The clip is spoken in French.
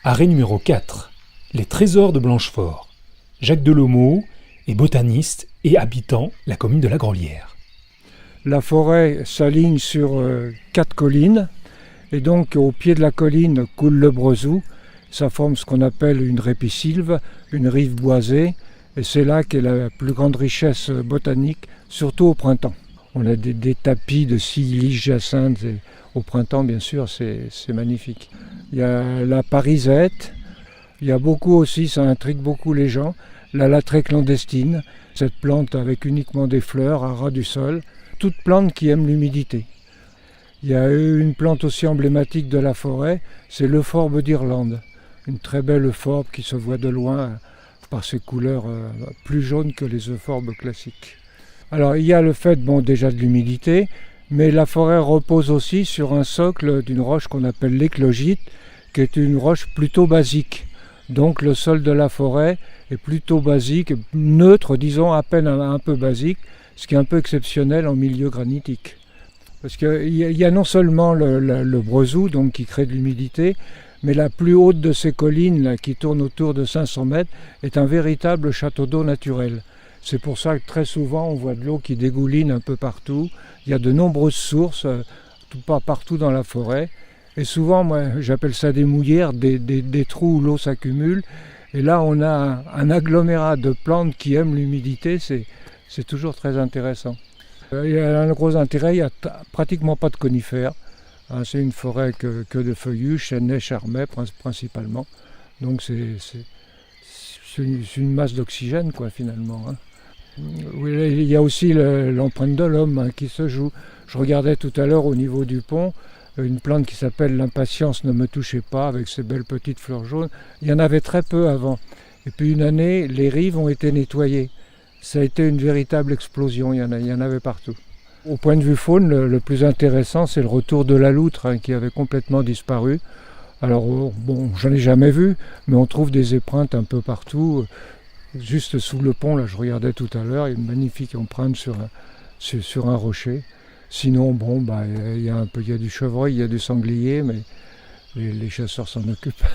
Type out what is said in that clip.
Arrêt numéro 4. Les trésors de Blanchefort. Jacques Delomeau est botaniste et habitant la commune de la Grolière. La forêt s'aligne sur 4 collines et donc au pied de la colline coule le Brezou. Ça forme ce qu'on appelle une répisylve, une rive boisée, et c'est là qu'est la plus grande richesse botanique, surtout au printemps. On a des tapis de silice jacinthe, et au printemps bien sûr c'est magnifique. Il y a la parisette, il y a beaucoup aussi, ça intrigue beaucoup les gens, la lathrée clandestine, cette plante avec uniquement des fleurs à ras du sol, toute plante qui aime l'humidité. Il y a une plante aussi emblématique de la forêt, c'est l'euphorbe d'Irlande. Une très belle euphorbe qui se voit de loin par ses couleurs plus jaunes que les euphorbes classiques. Alors il y a le fait déjà de l'humidité, mais la forêt repose aussi sur un socle d'une roche qu'on appelle l'éclogite, qui est une roche plutôt basique. Donc le sol de la forêt est plutôt basique, neutre, disons à peine un peu basique, ce qui est un peu exceptionnel en milieu granitique. Parce qu'il y a non seulement le Brezou donc, qui crée de l'humidité, mais la plus haute de ces collines là, qui tourne autour de 500 mètres est un véritable château d'eau naturel. C'est pour ça que très souvent on voit de l'eau qui dégouline un peu partout. Il y a de nombreuses sources, pas partout dans la forêt. Et souvent, moi j'appelle ça des mouillères, des trous où l'eau s'accumule. Et là on a un agglomérat de plantes qui aiment l'humidité, c'est toujours très intéressant. Il y a un gros intérêt, il n'y a pratiquement pas de conifères. C'est une forêt que de feuillus, chênaies, charmets principalement. Donc c'est une masse d'oxygène quoi finalement. Il y a aussi l'empreinte de l'homme qui se joue. Je regardais tout à l'heure au niveau du pont une plante qui s'appelle l'impatience ne me touchez pas avec ses belles petites fleurs jaunes. Il y en avait très peu avant. Et puis une année, les rives ont été nettoyées. Ça a été une véritable explosion, il y en avait partout. Au point de vue faune, le plus intéressant, c'est le retour de la loutre qui avait complètement disparu. Alors j'en ai jamais vu, mais on trouve des épreintes un peu partout. Juste sous le pont, là, je regardais tout à l'heure, il y a une magnifique empreinte sur un rocher. Sinon, il y a du chevreuil, il y a du sanglier, mais les chasseurs s'en occupent.